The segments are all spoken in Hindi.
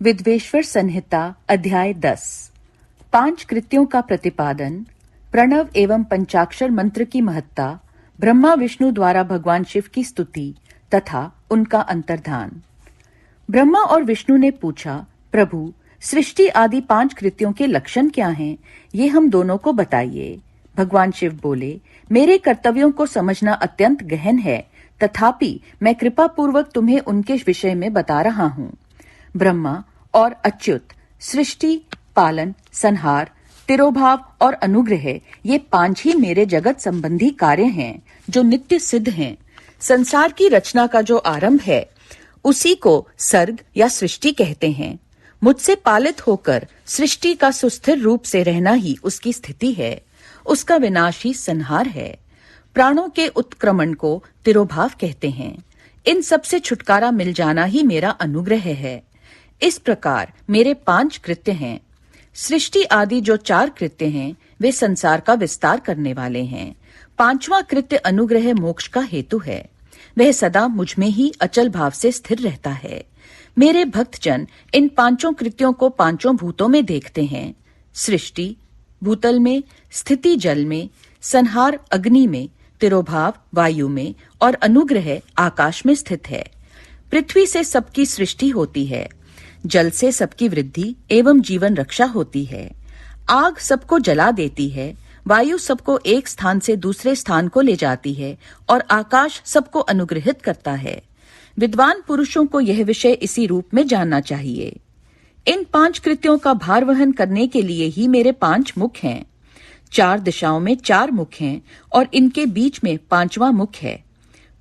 विद्वेश्वर संहिता अध्याय 10 5 कृत्यों का प्रतिपादन, प्रणव एवं पंचाक्षर मंत्र की महत्ता, ब्रह्मा विष्णु द्वारा भगवान शिव की स्तुति तथा उनका अंतर्धान। ब्रह्मा और विष्णु ने पूछा, प्रभु, सृष्टि आदि 5 कृत्यों के लक्षण क्या हैं? ये हम दोनों को बताइए। भगवान शिव बोले, मेरे कर्तव्यों को समझना अत्यंत गहन है, तथापि मैं कृपा पूर्वक तुम्हें उनके विषय में बता रहा हूँ। ब्रह्मा और अच्युत सृष्टि, पालन, संहार, तिरोभाव और अनुग्रह, ये 5 ही मेरे जगत संबंधी कार्य हैं जो नित्य सिद्ध हैं। संसार की रचना का जो आरंभ है उसी को सर्ग या सृष्टि कहते हैं। मुझसे पालित होकर सृष्टि का सुस्थिर रूप से रहना ही उसकी स्थिति है, उसका विनाश ही संहार है। प्राणों के उत्क्रमण को तिरोभाव कहते हैं। इन सब से छुटकारा मिल जाना ही मेरा अनुग्रह है। इस प्रकार मेरे 5 कृत्य हैं। सृष्टि आदि जो 4 कृत्य हैं वे संसार का विस्तार करने वाले हैं। 5वां कृत्य अनुग्रह मोक्ष का हेतु है। वह सदा मुझ में ही अचल भाव से स्थिर रहता है। मेरे भक्तजन इन 5 कृत्यों को 5 भूतों में देखते हैं। सृष्टि भूतल में, स्थिति जल में, संहार अग्नि में, तिरोभाव वायु में और अनुग्रह आकाश में स्थित है। पृथ्वी से सबकी सृष्टि होती है, जल से सबकी वृद्धि एवं जीवन रक्षा होती है। आग सबको जला देती है, वायु सबको एक स्थान से दूसरे स्थान को ले जाती है और आकाश सबको अनुग्रहित करता है। विद्वान पुरुषों को यह विषय इसी रूप में जानना चाहिए। इन 5 कृत्यों का भार वहन करने के लिए ही मेरे 5 मुख हैं। 4 दिशाओं में 4 मुख हैं और इनके बीच में 5वां मुख है।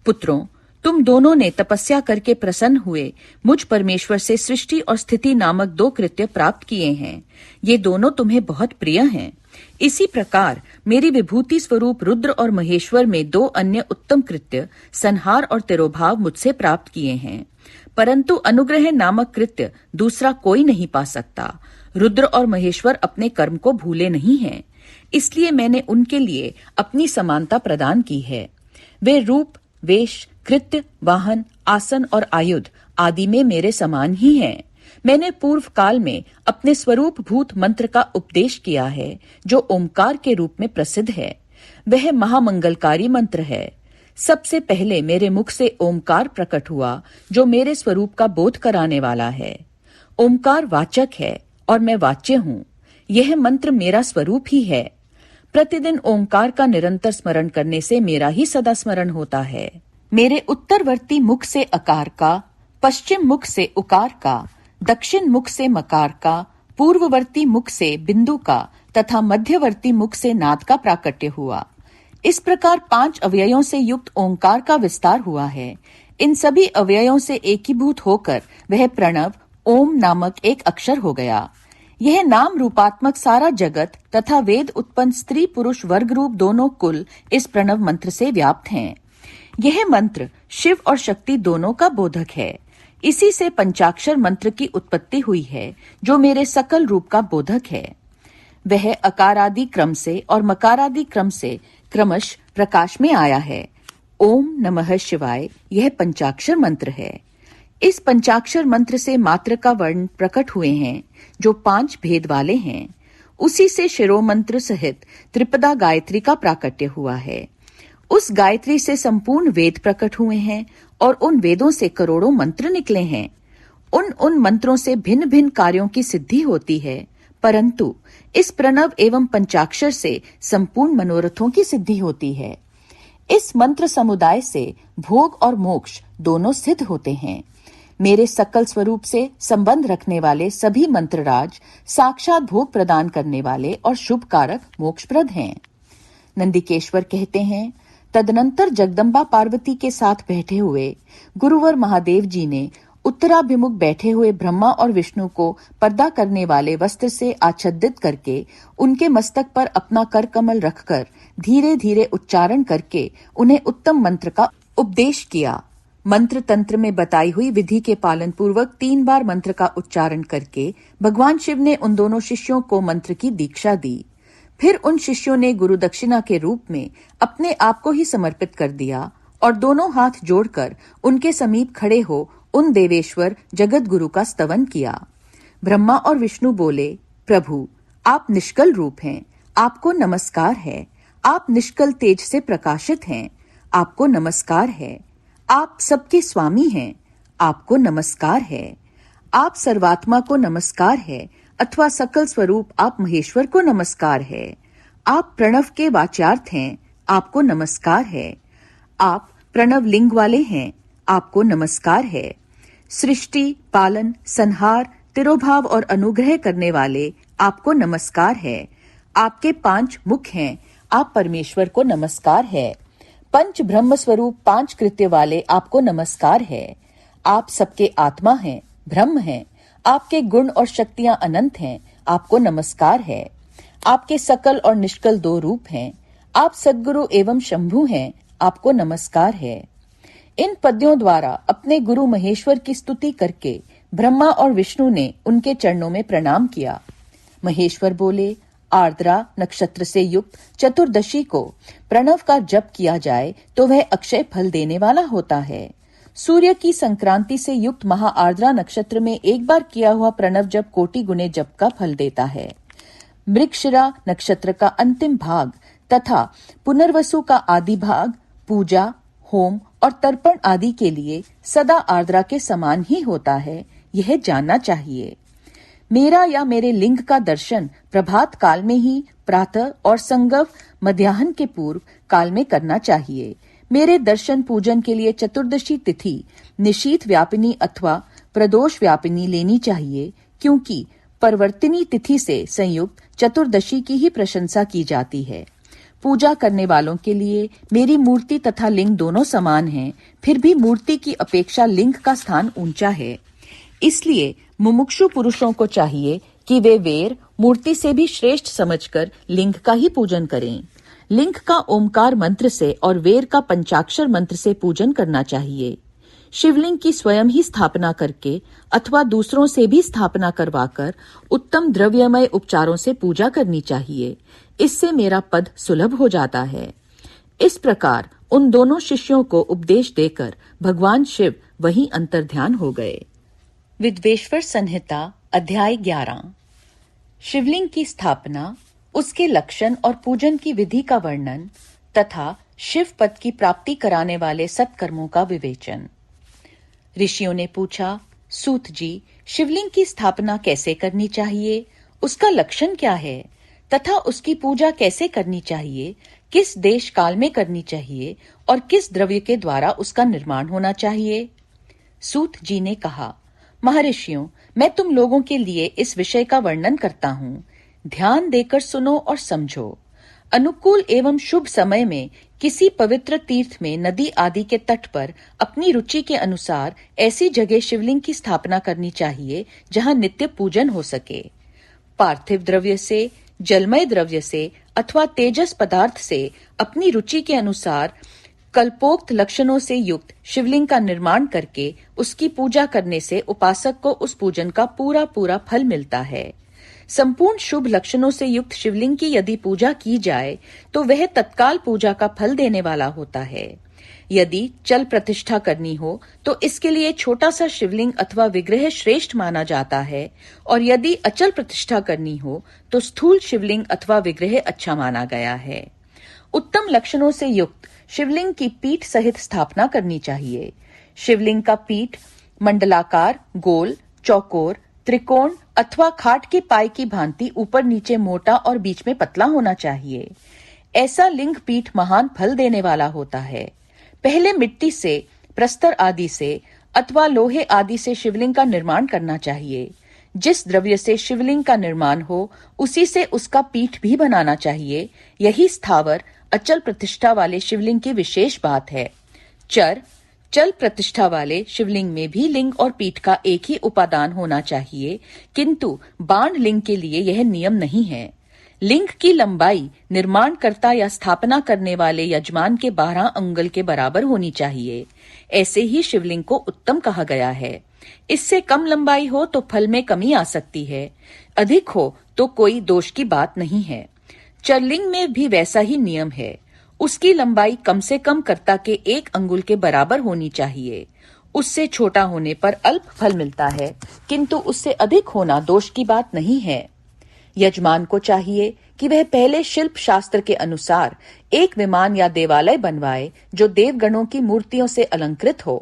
पुत्रों, तुम दोनों ने तपस्या करके प्रसन्न हुए मुझ परमेश्वर से सृष्टि और स्थिति नामक 2 कृत्य प्राप्त किए हैं। ये दोनों तुम्हें बहुत प्रिय हैं। इसी प्रकार मेरी विभूति स्वरूप रुद्र और महेश्वर में 2 अन्य उत्तम कृत्य संहार और तिरोभाव मुझसे प्राप्त किए हैं, परंतु अनुग्रह नामक कृत्य दूसरा कोई नहीं पा सकता। रुद्र और महेश्वर अपने कर्म को भूले नहीं हैं, इसलिए मैंने उनके लिए अपनी समानता प्रदान की है। वे रूप, वेश, कृत्य, वाहन, आसन और आयुध आदि में मेरे समान ही हैं। मैंने पूर्व काल में अपने स्वरूप भूत मंत्र का उपदेश किया है जो ओमकार के रूप में प्रसिद्ध है। वह महामंगलकारी मंत्र है। सबसे पहले मेरे मुख से ओमकार प्रकट हुआ जो मेरे स्वरूप का बोध कराने वाला है। ओमकार वाचक है और मैं वाच्य हूँ। यह मंत्र मेरा स्वरूप ही है। प्रतिदिन ओमकार का निरंतर स्मरण करने से मेरा ही सदा स्मरण होता है। मेरे उत्तरवर्ती मुख से अकार का, पश्चिम मुख से उकार का, दक्षिण मुख से मकार का, पूर्ववर्ती मुख से बिंदु का तथा मध्यवर्ती मुख से नाद का प्राकट्य हुआ। इस प्रकार 5 अवयवों से युक्त ओंकार का विस्तार हुआ है। इन सभी अवयवों से एकीभूत होकर वह प्रणव ओम नामक एक अक्षर हो गया। यह नाम रूपात्मक सारा जगत तथा वेद उत्पन्न स्त्री पुरुष वर्ग रूप दोनों कुल इस प्रणव मंत्र से व्याप्त हैं। यह मंत्र शिव और शक्ति दोनों का बोधक है। इसी से पंचाक्षर मंत्र की उत्पत्ति हुई है जो मेरे सकल रूप का बोधक है। वह अकारादि क्रम से और मकारादि क्रम से क्रमश प्रकाश में आया है। ओम नमः शिवाय यह पंचाक्षर मंत्र है। इस पंचाक्षर मंत्र से मात्र का वर्ण प्रकट हुए हैं जो 5 भेद वाले हैं। उसी से शिरोमंत्र सहित त्रिपदा गायत्री का प्राकट्य हुआ है। उस गायत्री से संपूर्ण वेद प्रकट हुए हैं और उन वेदों से करोड़ों मंत्र निकले हैं। उन मंत्रों से भिन्न भिन्न कार्यों की सिद्धि होती है, परंतु इस प्रणव एवं पंचाक्षर से संपूर्ण मनोरथों की सिद्धि होती है। इस मंत्र समुदाय से भोग और मोक्ष दोनों सिद्ध होते हैं। मेरे सकल स्वरूप से संबंध रखने वाले सभी मंत्रराज साक्षात भोग प्रदान करने वाले और शुभ कारक मोक्षप्रद हैं। नंदिकेश्वर कहते हैं, तदनंतर जगदम्बा पार्वती के साथ बैठे हुए गुरुवर महादेव जी ने उत्तराभिमुख बैठे हुए ब्रह्मा और विष्णु को पर्दा करने वाले वस्त्र से आच्छादित करके उनके मस्तक पर अपना कर कमल रखकर धीरे धीरे उच्चारण करके उन्हें उत्तम मंत्र का उपदेश किया। मंत्र तंत्र में बताई हुई विधि के पालन पूर्वक 3 बार मंत्र का उच्चारण करके भगवान शिव ने उन दोनों शिष्यों को मंत्र की दीक्षा दी। फिर उन शिष्यों ने गुरु दक्षिणा के रूप में अपने आप को ही समर्पित कर दिया और दोनों हाथ जोड़कर उनके समीप खड़े हो उन देवेश्वर जगत गुरु का स्तवन किया। ब्रह्मा और विष्णु बोले, प्रभु, आप निष्कल रूप हैं, आपको नमस्कार है। आप निष्कल तेज से प्रकाशित हैं, आपको नमस्कार है। आप सबके स्वामी हैं, आपको नमस्कार है। आप सर्वात्मा को नमस्कार है, अथवा सकल स्वरूप आप महेश्वर को नमस्कार है। आप प्रणव के वाच्यार्थ हैं, आपको नमस्कार है। आप प्रणव लिंग वाले हैं, आपको नमस्कार है। सृष्टि, पालन, संहार, तिरोभाव और अनुग्रह करने वाले, आपको नमस्कार है। आपके 5 मुख हैं, आप परमेश्वर को नमस्कार है। पंच ब्रह्म स्वरूप 5 कृत्य वाले, आपको नमस्कार है। आप सबके आत्मा हैं, ब्रह्म हैं। आपके गुण और शक्तियां अनंत हैं, आपको नमस्कार है। आपके सकल और निष्कल 2 रूप हैं। आप सद्गुरु एवं शंभु हैं, आपको नमस्कार है। इन पद्यों द्वारा अपने गुरु महेश्वर की स्तुति करके ब्रह्मा और विष्णु ने उनके चरणों में प्रणाम किया। महेश्वर बोले, आर्द्रा नक्षत्र से युक्त चतुर्दशी को प्रणव का जप किया जाए तो वह अक्षय फल देने वाला होता है। सूर्य की संक्रांति से युक्त महा आर्द्रा नक्षत्र में एक बार किया हुआ प्रणव जप कोटि गुने जप का फल देता है। मृगशिरा नक्षत्र का अंतिम भाग तथा पुनर्वसु का आदि भाग पूजा, होम और तर्पण आदि के लिए सदा आर्द्रा के समान ही होता है, यह जानना चाहिए। मेरा या मेरे लिंग का दर्शन प्रभात काल में ही, प्रातः और संगव मध्याह्न के पूर्व काल में करना चाहिए। मेरे दर्शन पूजन के लिए चतुर्दशी तिथि निशीथ व्यापिनी अथवा प्रदोष व्यापिनी लेनी चाहिए, क्योंकि परवर्तिनी तिथि से संयुक्त चतुर्दशी की ही प्रशंसा की जाती है। पूजा करने वालों के लिए मेरी मूर्ति तथा लिंग दोनों समान हैं, फिर भी मूर्ति की अपेक्षा लिंग का स्थान ऊंचा है। इसलिए मुमुक्षु पुरुषों को चाहिए कि वे वेर मूर्ति से भी श्रेष्ठ समझकर लिंग का ही पूजन करें। लिंग का ओमकार मंत्र से और वेर का पंचाक्षर मंत्र से पूजन करना चाहिए। शिवलिंग की स्वयं ही स्थापना करके अथवा दूसरों से भी स्थापना करवाकर उत्तम द्रव्यमय उपचारों से पूजा करनी चाहिए। इससे मेरा पद सुलभ हो जाता है। इस प्रकार उन दोनों शिष्यों को उपदेश देकर भगवान शिव वहीं अंतर्ध्यान हो गए। विद्वेश्वर संहिता अध्याय 11। शिवलिंग की स्थापना, उसके लक्षण और पूजन की विधि का वर्णन तथा शिव पद की प्राप्ति कराने वाले सत्कर्मों का विवेचन। ऋषियों ने पूछा, सूत जी, शिवलिंग की स्थापना कैसे करनी चाहिए, उसका लक्षण क्या है तथा उसकी पूजा कैसे करनी चाहिए, किस देश काल में करनी चाहिए और किस द्रव्य के द्वारा उसका निर्माण होना चाहिए। सूत जी ने कहा, महर्षियों, मैं तुम लोगों के लिए इस विषय का वर्णन करता हूँ। ध्यान देकर सुनो और समझो। अनुकूल एवं शुभ समय में किसी पवित्र तीर्थ में, नदी आदि के तट पर अपनी रुचि के अनुसार ऐसी जगह शिवलिंग की स्थापना करनी चाहिए जहां नित्य पूजन हो सके। पार्थिव द्रव्य से, जलमय द्रव्य से अथवा तेजस पदार्थ से अपनी रुचि के अनुसार कल्पोक्त लक्षणों से युक्त शिवलिंग का निर्माण करके उसकी पूजा करने से उपासक को उस पूजन का पूरा पूरा फल मिलता है। संपूर्ण शुभ लक्षणों से युक्त शिवलिंग की यदि पूजा की जाए तो वह तत्काल पूजा का फल देने वाला होता है। यदि चल प्रतिष्ठा करनी हो तो इसके लिए छोटा सा शिवलिंग अथवा विग्रह श्रेष्ठ माना जाता है, और यदि अचल प्रतिष्ठा करनी हो तो स्थूल शिवलिंग अथवा विग्रह अच्छा माना गया है। उत्तम लक्षणों से युक्त शिवलिंग की पीठ सहित स्थापना करनी चाहिए। शिवलिंग का पीठ मंडलाकार, गोल, चौकोर, त्रिकोण अथवा खाट के पाए की भांति ऊपर नीचे मोटा और बीच में पतला होना चाहिए। ऐसा लिंग पीठ महान फल देने वाला होता है। पहले मिट्टी से, प्रस्तर आदि से अथवा लोहे आदि से शिवलिंग का निर्माण करना चाहिए। जिस द्रव्य से शिवलिंग का निर्माण हो उसी से उसका पीठ भी बनाना चाहिए। यही स्थावर अचल प्रतिष्ठा वाले शिवलिंग की विशेष बात है। चल प्रतिष्ठा वाले शिवलिंग में भी लिंग और पीठ का एक ही उपादान होना चाहिए, किंतु बाण लिंग के लिए यह नियम नहीं है। लिंग की लंबाई निर्माणकर्ता या स्थापना करने वाले यजमान के 12 अंगुल के बराबर होनी चाहिए। ऐसे ही शिवलिंग को उत्तम कहा गया है। इससे कम लंबाई हो तो फल में कमी आ सकती है, अधिक हो तो कोई दोष की बात नहीं है। चरलिंग में भी वैसा ही नियम है। उसकी लंबाई कम से कम कर्ता के 1 अंगुल के बराबर होनी चाहिए। उससे छोटा होने पर अल्प फल मिलता है, किंतु उससे अधिक होना दोष की बात नहीं है। यजमान को चाहिए कि वह पहले शिल्प शास्त्र के अनुसार एक विमान या देवालय बनवाए जो देवगणों की मूर्तियों से अलंकृत हो।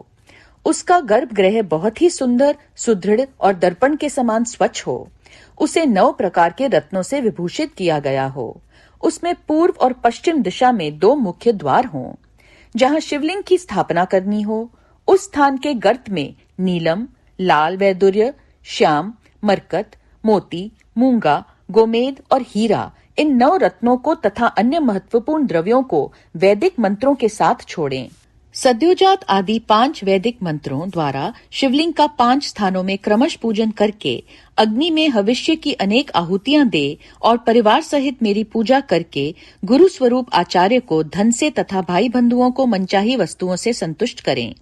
उसका गर्भगृह बहुत ही सुंदर, सुदृढ़ और दर्पण के समान स्वच्छ हो। उसे 9 प्रकार के रत्नों से विभूषित किया गया हो। उसमें पूर्व और पश्चिम दिशा में 2 मुख्य द्वार हों। जहां शिवलिंग की स्थापना करनी हो, उस स्थान के गर्त में नीलम, लाल वैदुर्य, श्याम, मरकत, मोती, मूंगा, गोमेद और हीरा, इन 9 रत्नों को तथा अन्य महत्वपूर्ण द्रव्यों को वैदिक मंत्रों के साथ छोड़ें। सद्योजात आदि 5 वैदिक मंत्रों द्वारा शिवलिंग का 5 स्थानों में क्रमश पूजन करके अग्नि में हविष्य की अनेक आहुतियां दे और परिवार सहित मेरी पूजा करके गुरु स्वरूप आचार्य को धन से तथा भाई बंधुओं को मनचाही वस्तुओं से संतुष्ट करें।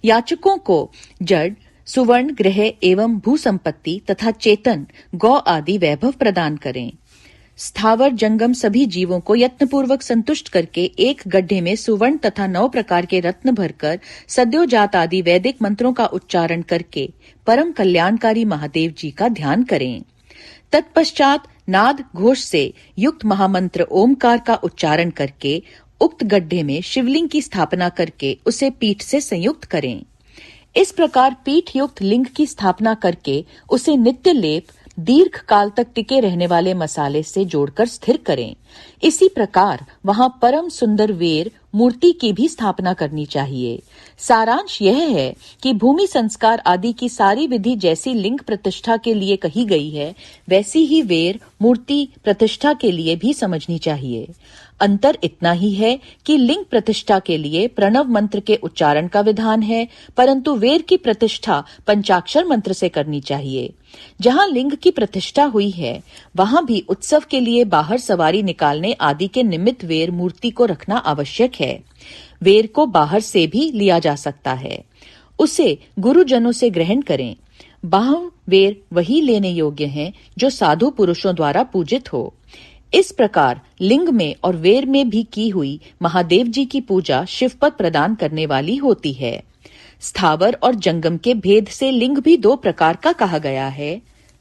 याचकों को जड़, सुवर्ण, गृह एवं भू संपत्ति तथा चेतन गौ आदि वैभव प्रदान करें। स्थावर जंगम सभी जीवों को यत्नपूर्वक संतुष्ट करके एक गड्ढे में सुवर्ण तथा 9 प्रकार के रत्न भरकर सद्योजात आदि वैदिक मंत्रों का उच्चारण करके परम कल्याणकारी महादेव जी का ध्यान करें। तत्पश्चात नाद घोष से युक्त महामंत्र ओमकार का उच्चारण करके उक्त गड्ढे में शिवलिंग की स्थापना करके उसे पीठ से संयुक्त करें। इस प्रकार पीठ युक्त लिंग की स्थापना करके उसे नित्य लेप, दीर्घ काल तक टिके रहने वाले मसाले से जोड़कर स्थिर करें। इसी प्रकार वहां परम सुंदर वेर मूर्ति की भी स्थापना करनी चाहिए। सारांश यह है कि भूमि संस्कार आदि की सारी विधि जैसी लिंग प्रतिष्ठा के लिए कही गई है, वैसी ही वेर मूर्ति प्रतिष्ठा के लिए भी समझनी चाहिए। अंतर इतना ही है कि लिंग प्रतिष्ठा के लिए प्रणव मंत्र के उच्चारण का विधान है, परंतु वेर की प्रतिष्ठा पंचाक्षर मंत्र से करनी चाहिए। जहां लिंग की प्रतिष्ठा हुई है, वहां भी उत्सव के लिए बाहर सवारी निकालने आदि के निमित्त वेर मूर्ति को रखना आवश्यक है। वेर को बाहर से भी लिया जा सकता है। उसे गुरुजनों से ग्रहण करें। बाह्य वेर वही लेने योग्य हैं जो साधु पुरुषों द्वारा पूजित हो। इस प्रकार लिंग में और वेर में भी की हुई महादेव जी की पूजा शिवपद प्रदान करने वाली होती है। स्थावर और जंगम के भेद से लिंग भी 2 प्रकार का कहा गया है।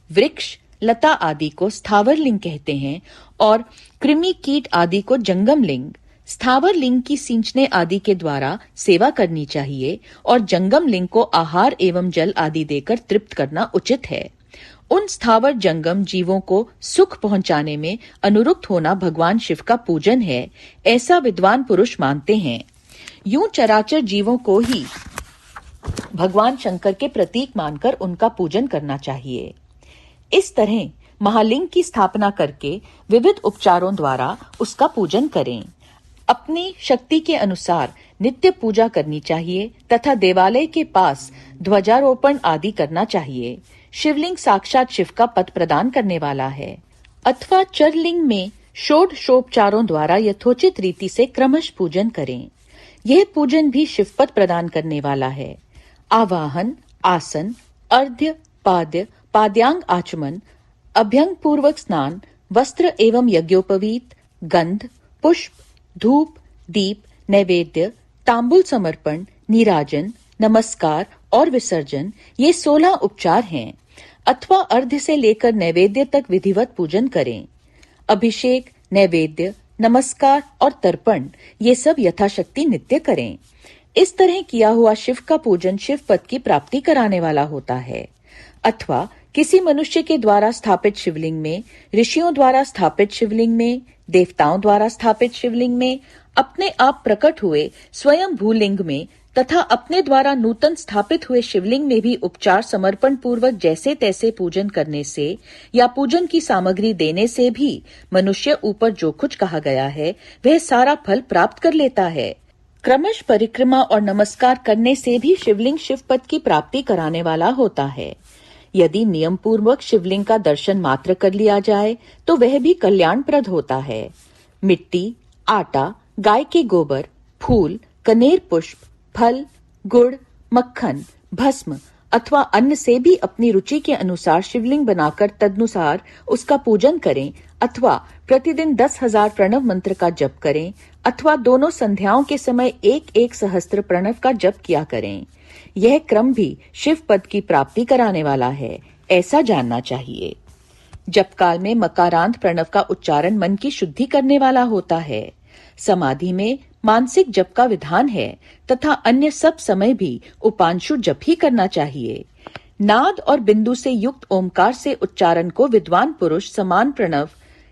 वृक्ष, लता आदि को स्थावर लिंग कहते हैं और कृमि, कीट आदि को जंगम लिंग। स्थावर लिंग की सिंचने आदि के द्वारा सेवा करनी चाहिए और जंगम लिंग को आहार एवं जल आदि देकर तृप्त करना उचित है। उन स्थावर जंगम जीवों को सुख पहुंचाने में अनुरुक्त होना भगवान शिव का पूजन है, ऐसा विद्वान पुरुष मानते हैं। यूं चराचर जीवों को ही भगवान शंकर के प्रतीक मानकर उनका पूजन करना चाहिए। इस तरह महालिंग की स्थापना करके विविध उपचारों द्वारा उसका पूजन करें। अपनी शक्ति के अनुसार नित्य पूजा करनी चाहिए तथा देवालय के पास ध्वजारोपण आदि करना चाहिए। शिवलिंग साक्षात शिव का पद प्रदान करने वाला है। अथवा चरलिंग में षोडशोपचारों द्वारा यथोचित रीति से क्रमश पूजन करें। यह पूजन भी शिवपद प्रदान करने वाला है। आवाहन, आसन, अर्घ्य, पाद्य, पाद्यांग आचमन, अभ्यंग पूर्वक स्नान, वस्त्र एवं यज्ञोपवीत, गंध, पुष्प, धूप, दीप, नैवेद्य, तांबुल समर्पण, नीराजन, नमस्कार और विसर्जन, ये 16 उपचार हैं। अथवा अर्घ्य से लेकर नैवेद्य तक विधिवत पूजन करें। अभिषेक, नैवेद्य, नमस्कार और तर्पण, ये सब यथाशक्ति नित्य करें। इस तरह किया हुआ शिव का पूजन शिव पद की प्राप्ति कराने वाला होता है। अथवा किसी मनुष्य के द्वारा स्थापित शिवलिंग में, ऋषियों द्वारा स्थापित शिवलिंग में, देवताओं द्वारा स्थापित शिवलिंग में, अपने आप प्रकट हुए स्वयं भूलिंग में तथा अपने द्वारा नूतन स्थापित हुए शिवलिंग में भी उपचार समर्पण पूर्वक जैसे तैसे पूजन करने से या पूजन की सामग्री देने से भी मनुष्य ऊपर जो कुछ कहा गया है वह सारा फल प्राप्त कर लेता है। क्रमश परिक्रमा और नमस्कार करने से भी शिवलिंग शिवपद की प्राप्ति कराने वाला होता है। यदि नियम पूर्वक शिवलिंग का दर्शन मात्र कर लिया जाए तो वह भी कल्याणप्रद होता है। मिट्टी, आटा, गाय के गोबर, फूल, कनेर पुष्प, फल, गुड़, मक्खन, भस्म अथवा अन्न से भी अपनी रुचि के अनुसार शिवलिंग बनाकर तदनुसार उसका पूजन करें। अथवा प्रतिदिन 10,000 प्रणव मंत्र का जप करें अथवा दोनों संध्याओं के समय 1-1 सहस्त्र प्रणव का जप किया करें। यह क्रम भी शिव पद की प्राप्ति कराने वाला है, ऐसा जानना चाहिए। जप काल में मकारांत प्रणव का उच्चारण मन की शुद्धि करने वाला होता है। समाधि में मानसिक जप का विधान है तथा अन्य सब समय भी उपांशु जप ही करना चाहिए। नाद और बिंदु से युक्त ओमकार से उच्चारण को विद्वान पुरुष समान प्रणव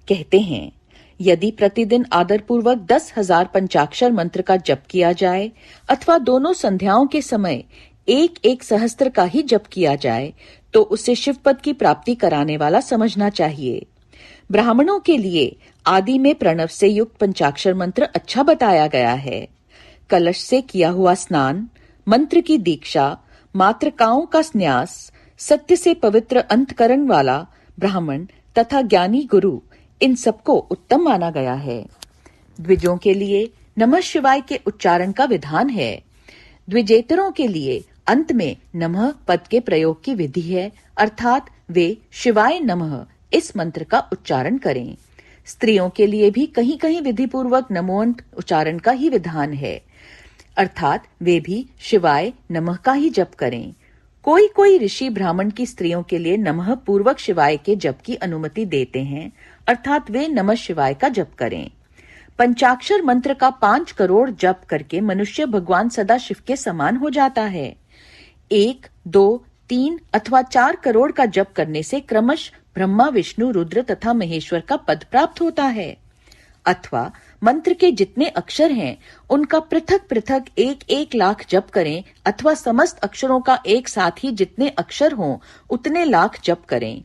कहते हैं। यदि प्रतिदिन आदरपूर्वक 10,000 पंचाक्षर मंत्र का जप किया जाए अथवा दोनों संध्याओं के समय एक एक सहस्त्र का ही जप किया जाए तो उसे शिवपद की प्राप्ति कराने वाला समझना चाहिए। ब्राह्मणों के लिए आदि में प्रणव से युक्त पंचाक्षर मंत्र अच्छा बताया गया है। कलश से किया हुआ स्नान, मंत्र की दीक्षा, मातृकाओं का न्यास, सत्य से पवित्र अंतकरण वाला ब्राह्मण तथा ज्ञानी गुरु, इन सबको उत्तम माना गया है। द्विजों के लिए नमः शिवाय के उच्चारण का विधान है। द्विजेतरों के लिए अंत में नमः पद के प्रयोग की विधि है, अर्थात वे शिवाय नमः इस मंत्र का उच्चारण करें। स्त्रियों के लिए भी कहीं कहीं विधि पूर्वक नमोन्त उच्चारण का ही विधान है, अर्थात वे भी शिवाय नमः का ही जप करें। कोई कोई ऋषि ब्राह्मण की स्त्रियों के लिए नमः पूर्वक शिवाय के जप की अनुमति देते हैं, अर्थात वे नमः शिवाय का जप करें। पंचाक्षर मंत्र का 5 करोड़ जप करके मनुष्य भगवान सदा शिव के समान हो जाता है। 1, 2, 3 अथवा 4 करोड़ का जप करने से क्रमश ब्रह्मा, विष्णु, रुद्र तथा महेश्वर का पद प्राप्त होता है। अथवा मंत्र के जितने अक्षर हैं उनका पृथक पृथक 1-1 लाख जप करें, अथवा समस्त अक्षरों का एक साथ ही जितने अक्षर हों उतने लाख जप करें।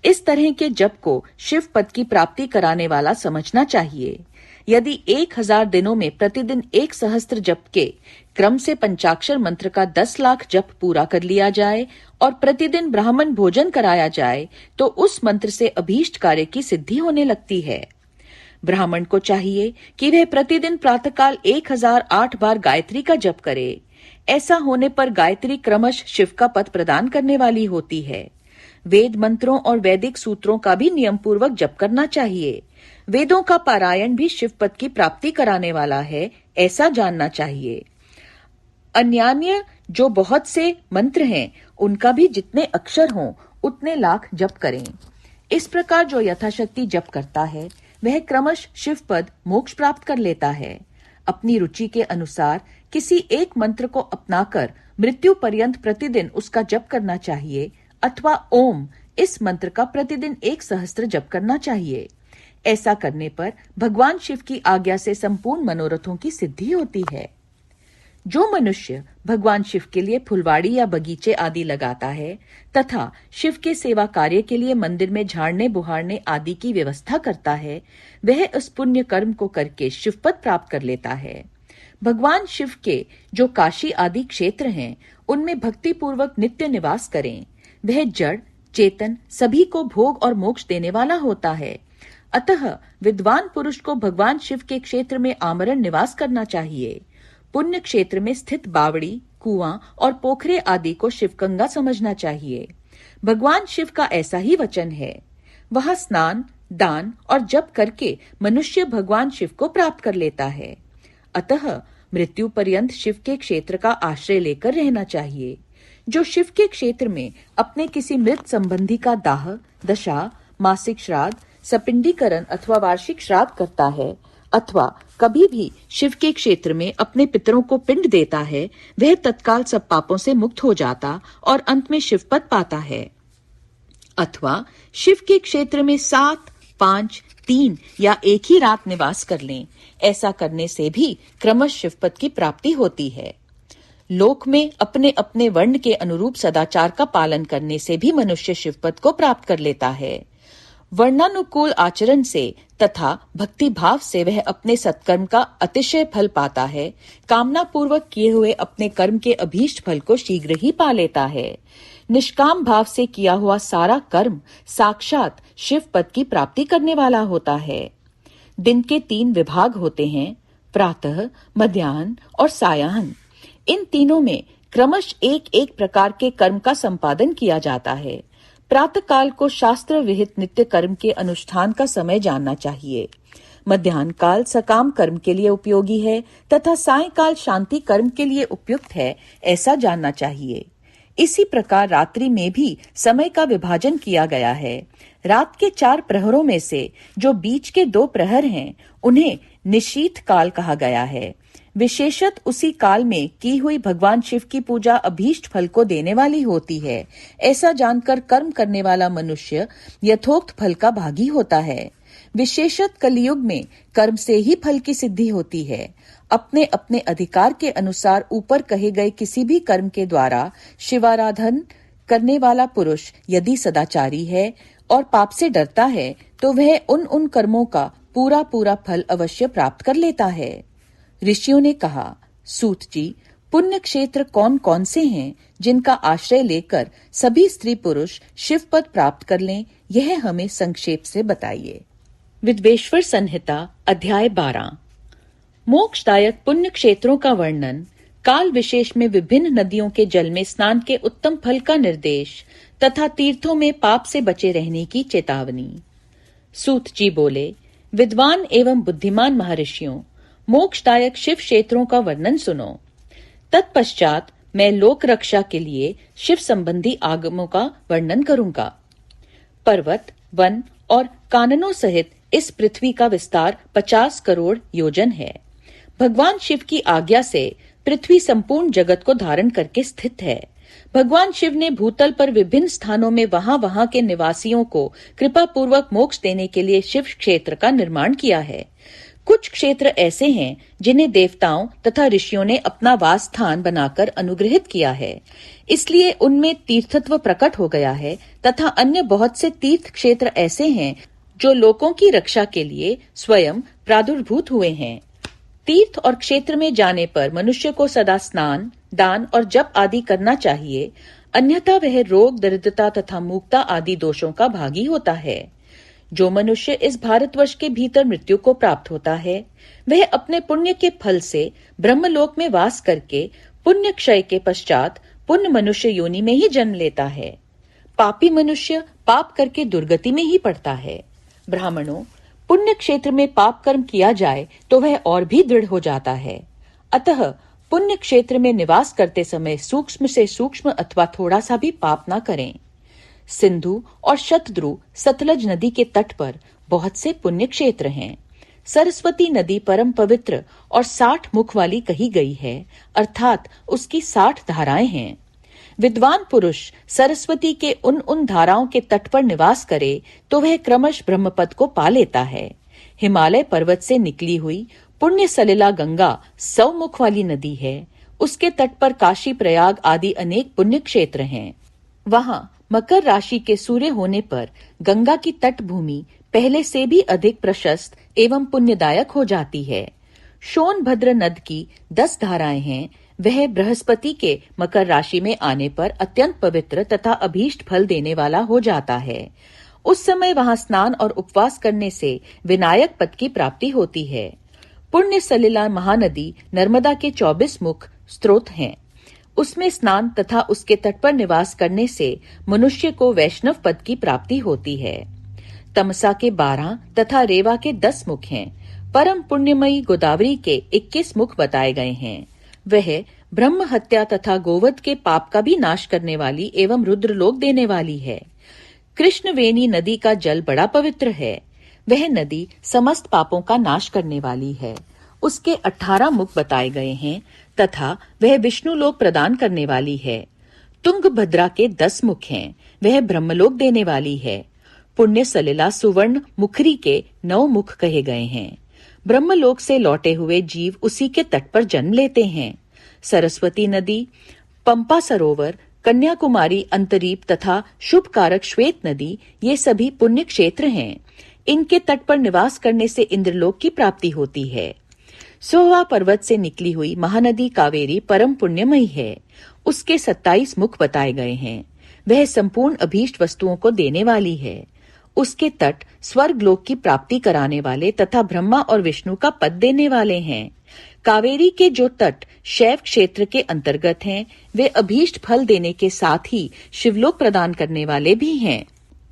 इस तरह के जप को शिव पद की प्राप्ति कराने वाला समझना चाहिए। यदि 1000 दिनों में प्रतिदिन 1 सहस्त्र जप के क्रम से पंचाक्षर मंत्र का 10 लाख जप पूरा कर लिया जाए और प्रतिदिन ब्राह्मण भोजन कराया जाए तो उस मंत्र से अभीष्ट कार्य की सिद्धि होने लगती है। ब्राह्मण को चाहिए कि वह प्रतिदिन प्रातःकाल 1008 बार गायत्री का जप करे। ऐसा होने पर गायत्री क्रमश शिव का पद प्रदान करने वाली होती है। वेद मंत्रों और वैदिक सूत्रों का भी नियम पूर्वक जप करना चाहिए। वेदों का पारायण भी शिव पद की प्राप्ति कराने वाला है, ऐसा जानना चाहिए। अन्यान्य जो बहुत से मंत्र हैं उनका भी जितने अक्षर हों उतने लाख जप करें। इस प्रकार जो यथाशक्ति जप करता है वह क्रमश शिव पद मोक्ष प्राप्त कर लेता है। अपनी रुचि के अनुसार किसी एक मंत्र को अपनाकर मृत्यु पर्यंत प्रतिदिन उसका जप करना चाहिए, अथवा ओम इस मंत्र का प्रतिदिन 1 सहस्त्र जप करना चाहिए। ऐसा करने पर भगवान शिव की आज्ञा से संपूर्ण मनोरथों की सिद्धि होती है। जो मनुष्य भगवान शिव के लिए फुलवाड़ी या बगीचे आदि लगाता है तथा शिव के सेवा कार्य के लिए मंदिर में झाड़ने बुहारने आदि की व्यवस्था करता है, वह उस पुण्य कर्म को करके शिवपद प्राप्त कर लेता है। भगवान शिव के जो काशी आदि क्षेत्र हैं, उनमें भक्ति पूर्वक नित्य निवास करें। वह जड़ चेतन सभी को भोग और मोक्ष देने वाला होता है। अतः विद्वान पुरुष को भगवान शिव के क्षेत्र में आमरण निवास करना चाहिए। पुण्य क्षेत्र में स्थित बावड़ी, कुआं और पोखरे आदि को शिवगंगा समझना चाहिए। भगवान शिव का ऐसा ही वचन है। वहां स्नान, दान और जप करके मनुष्य भगवान शिव को प्राप्त कर लेता है। अतः मृत्यु पर्यंत शिव के क्षेत्र का आश्रय लेकर रहना चाहिए। जो शिव के क्षेत्र में अपने किसी मृत संबंधी का दाह, दशा, मासिक श्राद्ध, सपिंडीकरण अथवा वार्षिक श्राद्ध करता है, अथवा कभी भी शिव के क्षेत्र में अपने पितरों को पिंड देता है, वह तत्काल सब पापों से मुक्त हो जाता और अंत में शिवपद पाता है। अथवा शिव के क्षेत्र में 7, 5, 3 या एक ही रात निवास कर लें। ऐसा करने से भी क्रमश शिवपद की प्राप्ति होती है। लोक में अपने अपने वर्ण के अनुरूप सदाचार का पालन करने से भी मनुष्य शिवपद को प्राप्त कर लेता है। वर्णानुकूल आचरण से तथा भक्ति भाव से वह अपने सत्कर्म का अतिशय फल पाता है। कामना पूर्वक किए हुए अपने कर्म के अभीष्ट फल को शीघ्र ही पा लेता है। निष्काम भाव से किया हुआ सारा कर्म साक्षात शिव पद की प्राप्ति करने वाला होता है। दिन के 3 विभाग होते हैं, प्रातः, मध्याह्न और सायाह्न। इन तीनों में क्रमश एक एक प्रकार के कर्म का संपादन किया जाता है। प्रातः काल को शास्त्र विहित नित्य कर्म के अनुष्ठान का समय जानना चाहिए। मध्याह्न काल सकाम कर्म के लिए उपयोगी है तथा सायंकाल शांति कर्म के लिए उपयुक्त है, ऐसा जानना चाहिए। इसी प्रकार रात्रि में भी समय का विभाजन किया गया है। रात के 4 प्रहरों में से जो बीच के 2 प्रहर हैं, उन्हें निशीथ काल कहा गया है। विशेषत उसी काल में की हुई भगवान शिव की पूजा अभीष्ट फल को देने वाली होती है। ऐसा जानकर कर्म करने वाला मनुष्य यथोक्त फल का भागी होता है। विशेषत कलयुग में कर्म से ही फल की सिद्धि होती है। अपने अपने अधिकार के अनुसार ऊपर कहे गए किसी भी कर्म के द्वारा शिवाराधन करने वाला पुरुष यदि सदाचारी है और पाप से डरता है, तो वह उन कर्मों का पूरा पूरा फल अवश्य प्राप्त कर लेता है। ऋषियों ने कहा, सूत जी, पुण्य क्षेत्र कौन कौन से हैं जिनका आश्रय लेकर सभी स्त्री पुरुष शिव पद प्राप्त कर लें, यह हमें संक्षेप से बताइए। विद्वेश्वर संहिता अध्याय 12। मोक्षदायक पुण्य क्षेत्रों का वर्णन, काल विशेष में विभिन्न नदियों के जल में स्नान के उत्तम फल का निर्देश तथा तीर्थों में पाप से बचे रहने की चेतावनी। सूत जी बोले, विद्वान एवं बुद्धिमान महर्षियों, मोक्षदायक शिव क्षेत्रों का वर्णन सुनो। तत्पश्चात मैं लोक रक्षा के लिए शिव संबंधी आगमों का वर्णन करूंगा। पर्वत, वन और काननों सहित इस पृथ्वी का विस्तार 50 करोड़ योजन है। भगवान शिव की आज्ञा से पृथ्वी संपूर्ण जगत को धारण करके स्थित है। भगवान शिव ने भूतल पर विभिन्न स्थानों में वहां के निवासियों को कृपा पूर्वक मोक्ष देने के लिए शिव क्षेत्र का निर्माण किया है। कुछ क्षेत्र ऐसे हैं जिन्हें देवताओं तथा ऋषियों ने अपना वास स्थान बनाकर अनुग्रहित किया है, इसलिए उनमें तीर्थत्व प्रकट हो गया है, तथा अन्य बहुत से तीर्थ क्षेत्र ऐसे हैं जो लोगों की रक्षा के लिए स्वयं प्रादुर्भूत हुए हैं। तीर्थ और क्षेत्र में जाने पर मनुष्य को सदा स्नान, दान और जप आदि करना चाहिए, अन्यथा वह रोग, दरिद्रता तथा मूकता आदि दोषों का भागी होता है। जो मनुष्य इस भारतवर्ष के भीतर मृत्यु को प्राप्त होता है, वह अपने पुण्य के फल से ब्रह्मलोक में वास करके पुण्य क्षय के पश्चात पुण्य मनुष्य योनि में ही जन्म लेता है। पापी मनुष्य पाप करके दुर्गति में ही पड़ता है। ब्राह्मणों, पुण्य क्षेत्र में पाप कर्म किया जाए तो वह और भी दृढ़ हो जाता है। अतः पुण्य क्षेत्र में निवास करते समय सूक्ष्म से सूक्ष्म अथवा थोड़ा सा भी पाप न करें। सिंधु और शतद्रु सतलज नदी के तट पर बहुत से पुण्य क्षेत्र हैं। सरस्वती नदी परम पवित्र और 60 मुख वाली कही गई है, अर्थात उसकी 60 धाराएं हैं। विद्वान पुरुष सरस्वती के उन धाराओं के तट पर निवास करे तो वह क्रमश ब्रह्मपद को पा लेता है। हिमालय पर्वत से निकली हुई पुण्य सलिला गंगा 100 मुख वाली नदी है। उसके तट पर काशी, प्रयाग आदि अनेक पुण्य क्षेत्र हैं। वहां मकर राशि के सूर्य होने पर गंगा की तट भूमि पहले से भी अधिक प्रशस्त एवं पुण्यदायक हो जाती है। सोनभद्र नद की 10 धाराएं हैं। वह बृहस्पति के मकर राशि में आने पर अत्यंत पवित्र तथा अभीष्ट फल देने वाला हो जाता है। उस समय वहां स्नान और उपवास करने से विनायक पद की प्राप्ति होती है। पुण्य सलिला महानदी नर्मदा के 24 मुख स्रोत हैं। उसमें स्नान तथा उसके तट पर निवास करने से मनुष्य को वैष्णव पद की प्राप्ति होती है। तमसा के 12 तथा रेवा के 10 मुख हैं। परम पुण्यमयी गोदावरी के 21 मुख बताए गए हैं। वह ब्रह्म हत्या तथा गोवध के पाप का भी नाश करने वाली एवं रुद्रलोक देने वाली है। कृष्णवेणी नदी का जल बड़ा पवित्र है। वह नदी समस्त पापों का नाश करने वाली है। उसके 18 मुख बताए गए हैं तथा वह विष्णु लोक प्रदान करने वाली है। तुंगभद्रा के 10 मुख हैं। वह ब्रह्मलोक देने वाली है। पुण्य सलिला सुवर्ण मुखरी के 9 मुख कहे गए हैं। ब्रह्मलोक से लौटे हुए जीव उसी के तट पर जन्म लेते हैं। सरस्वती नदी, पंपा सरोवर, कन्याकुमारी अंतरीप तथा शुभ कारक श्वेत नदी, ये सभी पुण्य क्षेत्र हैं। इनके तट पर निवास करने से इंद्रलोक की प्राप्ति होती है। सोवा पर्वत से निकली हुई महानदी कावेरी परम पुण्यमयी है। उसके 27 मुख बताए गए हैं। वह संपूर्ण अभीष्ट वस्तुओं को देने वाली है। उसके तट स्वर्ग लोक की प्राप्ति कराने वाले तथा ब्रह्मा और विष्णु का पद देने वाले हैं। कावेरी के जो तट शैव क्षेत्र के अंतर्गत हैं, वे अभीष्ट फल देने के साथ ही शिवलोक प्रदान करने वाले भी हैं।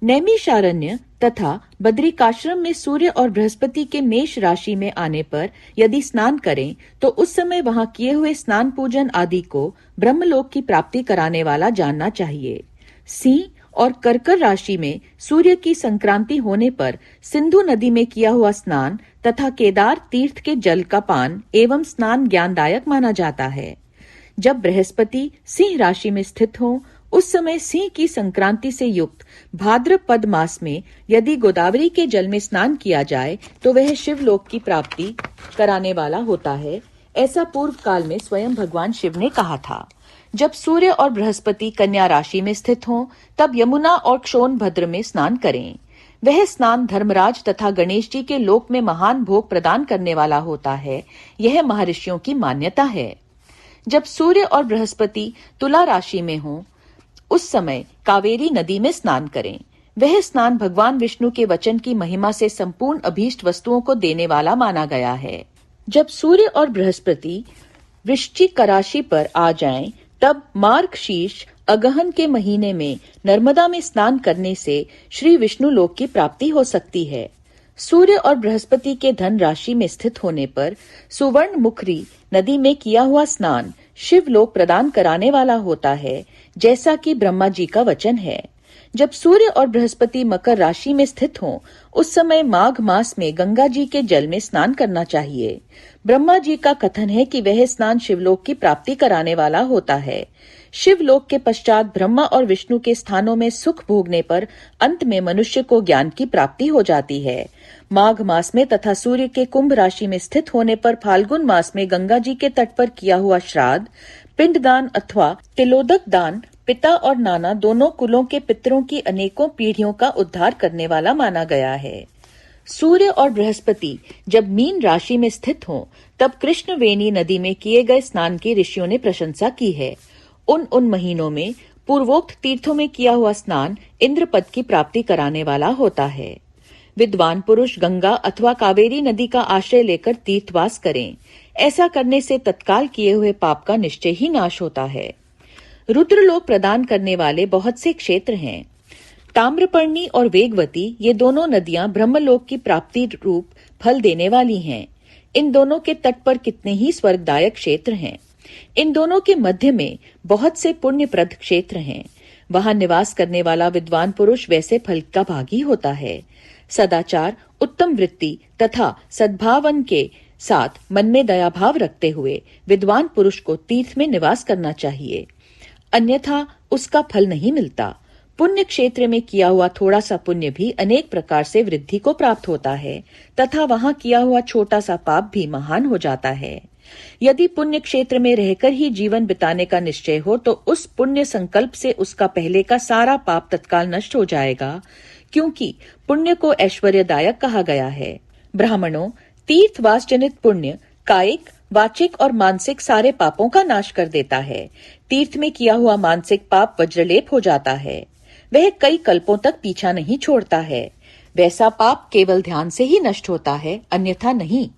नैमिषारण्य तथा बद्रिकाश्रम में सूर्य और बृहस्पति के मेष राशि में आने पर यदि स्नान करें तो उस समय वहां किए हुए स्नान पूजन आदि को ब्रह्मलोक की प्राप्ति कराने वाला जानना चाहिए। सिंह और कर्कर राशि में सूर्य की संक्रांति होने पर सिंधु नदी में किया हुआ स्नान तथा केदार तीर्थ के जल का पान एवं स्नान ज्ञानदायक माना जाता है। जब बृहस्पति सिंह राशि में स्थित हो उस समय सिंह की संक्रांति से युक्त भाद्रपद मास में यदि गोदावरी के जल में स्नान किया जाए तो वह शिवलोक की प्राप्ति कराने वाला होता है। ऐसा पूर्व काल में स्वयं भगवान शिव ने कहा था। जब सूर्य और बृहस्पति कन्या राशि में स्थित हों तब यमुना और क्षोणभद्र में स्नान करें। वह स्नान धर्मराज तथा गणेश जी के लोक में महान भोग प्रदान करने वाला होता है। यह महर्षियों की मान्यता है। जब सूर्य और बृहस्पति तुला राशि में हों उस समय कावेरी नदी में स्नान करें। वह स्नान भगवान विष्णु के वचन की महिमा से संपूर्ण अभीष्ट वस्तुओं को देने वाला माना गया है। जब सूर्य और बृहस्पति वृश्चिक राशि पर आ जाएं, तब मार्गशीर्ष अगहन के महीने में नर्मदा में स्नान करने से श्री विष्णु लोक की प्राप्ति हो सकती है। सूर्य और बृहस्पति के धन राशि में स्थित होने पर सुवर्ण मुखरी नदी में किया हुआ स्नान शिव लोक प्रदान कराने वाला होता है, जैसा कि ब्रह्मा जी का वचन है। जब सूर्य और बृहस्पति मकर राशि में स्थित हों, उस समय माघ मास में गंगा जी के जल में स्नान करना चाहिए। ब्रह्मा जी का कथन है कि वह स्नान शिवलोक की प्राप्ति कराने वाला होता है। शिवलोक के पश्चात ब्रह्मा और विष्णु के स्थानों में सुख भोगने पर अंत में मनुष्य को ज्ञान की प्राप्ति हो जाती है। माघ मास में तथा सूर्य के कुंभ राशि में स्थित होने पर फाल्गुन मास में गंगा जी के तट पर किया हुआ श्राद्ध, पिंडदान अथवा तिलोदक दान पिता और नाना दोनों कुलों के पितरों की अनेकों पीढ़ियों का उद्धार करने वाला माना गया है। सूर्य और बृहस्पति जब मीन राशि में स्थित हों, तब कृष्णवेणी नदी में किए गए स्नान की ऋषियों ने प्रशंसा की है। उन महीनों में पूर्वोक्त तीर्थों में किया हुआ स्नान इंद्र पद की प्राप्ति कराने वाला होता है। विद्वान पुरुष गंगा अथवा कावेरी नदी का आश्रय लेकर तीर्थवास करें। ऐसा करने से तत्काल किए हुए पाप का निश्चय ही नाश होता है। रुद्रलोक प्रदान करने वाले बहुत से क्षेत्र हैं। ताम्रपर्णी और वेगवती ये दोनों नदियां ब्रह्मलोक की प्राप्ति रूप फल देने वाली हैं। इन दोनों के तट पर कितने ही स्वर्गदायक क्षेत्र हैं। इन दोनों के मध्य में बहुत से पुण्यप्रद क्षेत्र हैं। वहां निवास करने वाला विद्वान पुरुष वैसे फल का भागी होता है। सदाचार, उत्तम वृत्ति तथा सद्भावन के साथ मन में दया भाव रखते हुए विद्वान पुरुष को तीर्थ में निवास करना चाहिए, अन्यथा उसका फल नहीं मिलता। पुण्य क्षेत्र में किया हुआ थोड़ा सा पुण्य भी अनेक प्रकार से वृद्धि को प्राप्त होता है तथा वहां किया हुआ छोटा सा पाप भी महान हो जाता है। यदि पुण्य क्षेत्र में रहकर ही जीवन बिताने का निश्चय हो तो उस पुण्य संकल्प से उसका पहले का सारा पाप तत्काल नष्ट हो जाएगा, क्योंकि पुण्य को ऐश्वर्यदायक कहा गया है। ब्राह्मणों, तीर्थवास जनित पुण्य कायिक, वाचिक और मानसिक सारे पापों का नाश कर देता है। तीर्थ में किया हुआ मानसिक पाप वज्रलेप हो जाता है। वह कई कल्पों तक पीछा नहीं छोड़ता है। वैसा पाप केवल ध्यान से ही नष्ट होता है, अन्यथा नहीं।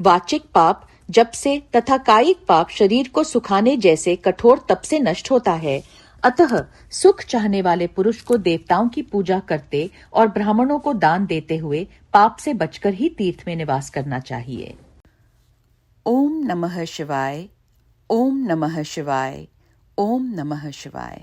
वाचिक पाप जप से तथा कायिक पाप शरीर को सुखाने जैसे कठोर तप से नष्ट होता है। अतः सुख चाहने वाले पुरुष को देवताओं की पूजा करते और ब्राह्मणों को दान देते हुए पाप से बचकर ही तीर्थ में निवास करना चाहिए। ओम नमः शिवाय, ओम नमः शिवाय, ओम नमः शिवाय।